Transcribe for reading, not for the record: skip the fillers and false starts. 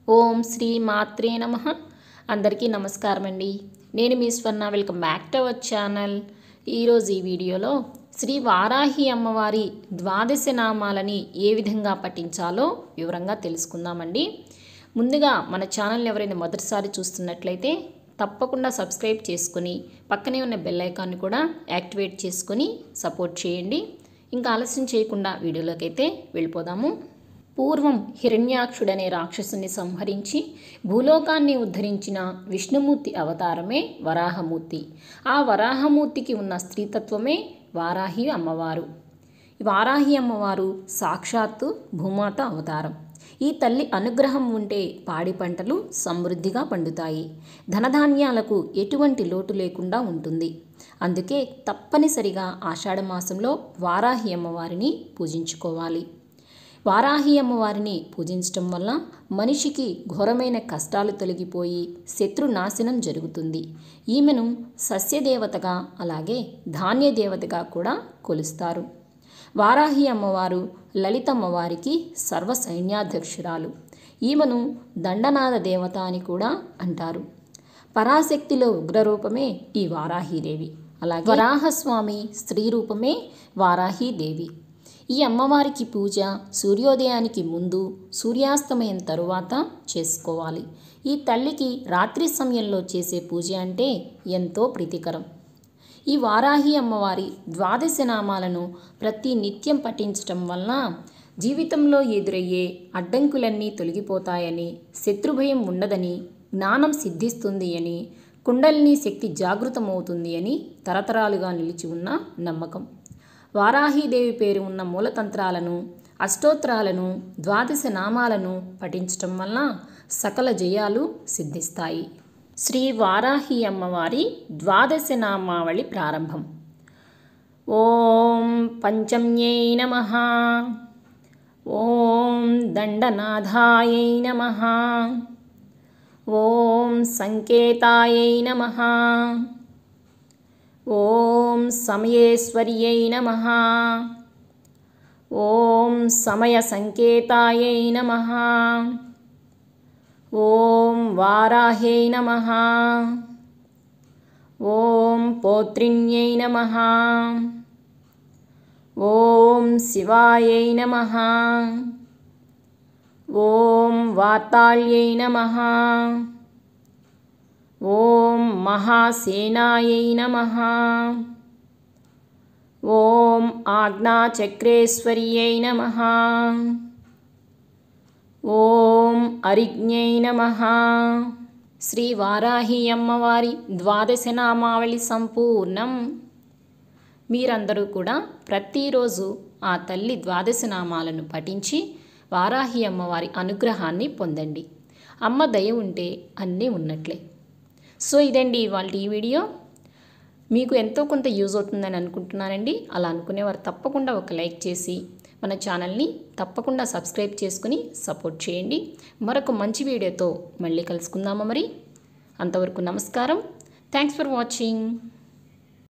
ఓం శ్రీ మాత్రే నమః. అందరికీ నమస్కారం అండి. నేను మీ స్వర్ణ. Welcome back to our channel. ఈరోజు ఈ వీడియోలో శ్రీ వారాహి అమ్మవారి ద్వాదశ నామాలని ఏ విధంగా పఠించాలో వివరంగా తెలుసుకుందామండి. ముందుగా మన ఛానల్ని ఎవరైనా మొదటిసారి చూస్తున్నట్లయితే తప్పకుండా సబ్స్క్రైబ్ చేసుకుని పక్కనే ఉన్న బెల్ ఐకాన్ని కూడా యాక్టివేట్ చేసుకొని సపోర్ట్ చేయండి. ఇంకా ఆలస్యం చేయకుండా వీడియోలోకి అయితే వెళ్ళిపోదాము. పూర్వం హిరణ్యాక్షుడనే రాక్షసుని సంహరించి భూలోకాన్ని ఉద్ధరించిన విష్ణుమూర్తి అవతారమే వరాహమూర్తి. ఆ వరాహమూర్తికి ఉన్న స్త్రీతత్వమే వారాహి అమ్మవారు. వారాహి అమ్మవారు సాక్షాత్తు భూమాత అవతారం. ఈ తల్లి అనుగ్రహం ఉంటే పాడి పంటలు సమృద్ధిగా పండుతాయి, ధనధాన్యాలకు ఎటువంటి లోటు లేకుండా ఉంటుంది. అందుకే తప్పనిసరిగా ఆషాఢమాసంలో వారాహి అమ్మవారిని పూజించుకోవాలి. వారాహి అమ్మవారిని పూజించటం వల్ల మనిషికి ఘోరమైన కష్టాలు తొలగిపోయి శత్రునాశనం జరుగుతుంది. ఈమెను సస్యదేవతగా అలాగే ధాన్యదేవతగా కూడా కొలుస్తారు. వారాహి అమ్మవారు లలితమ్మవారికి సర్వ సైన్యాధ్యక్షురాలు. ఈమెను దండనాద దేవత అని కూడా అంటారు. పరాశక్తిలో ఉగ్రరూపమే ఈ వారాహీదేవి. అలాగే వరాహస్వామి స్త్రీ రూపమే వారాహీదేవి. ఈ అమ్మవారికి పూజ సూర్యోదయానికి ముందు, సూర్యాస్తమయం తరువాత చేసుకోవాలి. ఈ తల్లికి రాత్రి సమయంలో చేసే పూజ అంటే ఎంతో ప్రీతికరం. ఈ వారాహి అమ్మవారి ద్వాదశ నామాలను ప్రతి నిత్యం పఠించటం వలన జీవితంలో ఎదురయ్యే అడ్డంకులన్నీ తొలగిపోతాయని, శత్రుభయం ఉండదని, జ్ఞానం సిద్ధిస్తుంది అని, కుండలిని శక్తి జాగృతమవుతుంది అని తరతరాలుగా నిలిచి ఉన్న నమ్మకం. వారాహీదేవి పేరు ఉన్న మూలతంత్రాలను, అష్టోత్తరాలను, ద్వాదశ నామాలను పఠించటం వలన సకల జయాలు సిద్ధిస్తాయి. శ్రీ వారాహి అమ్మవారి ద్వాదశ నామావళి ప్రారంభం. ఓం పంచమ్యై నమః. ఓం దండనాథాయై నమః. ఓం సంకేతాయై నమః. ఓం సమయేశ్వర్యై నమః. ఓం సమయ సంకేతాయై నమః. ఓం వారాహ్యై నమః. ఓం పౌత్రిణ్యై నమః. ఓం శివాయై నమః. ఓం వార్తాళ్యై నమః. ఓం మహాసేనాయై నమః. ఓం ఆజ్ఞాచక్రేశ్వర్యై నమః. ఓం అరిజ్ఞై నమః. శ్రీ వారాహి అమ్మవారి ద్వాదశ నామావళి సంపూర్ణం. మీరందరూ కూడా ప్రతిరోజు ఆ తల్లి ద్వాదశ నామాలను పఠించి వారాహి అమ్మవారి అనుగ్రహాన్ని పొందండి. అమ్మ దయ ఉంటే అన్నీ ఉన్నట్లే. సో ఇదండి ఇవాళ ఈ వీడియో. మీకు ఎంతో కొంత యూజ్ అవుతుందని అనుకుంటున్నానండి. అలా అనుకునేవారు తప్పకుండా ఒక లైక్ చేసి మన ఛానల్ని తప్పకుండా సబ్స్క్రైబ్ చేసుకుని సపోర్ట్ చేయండి. మరొక మంచి వీడియోతో మళ్ళీ కలుసుకుందామా మరి. అంతవరకు నమస్కారం. Thanks for watching.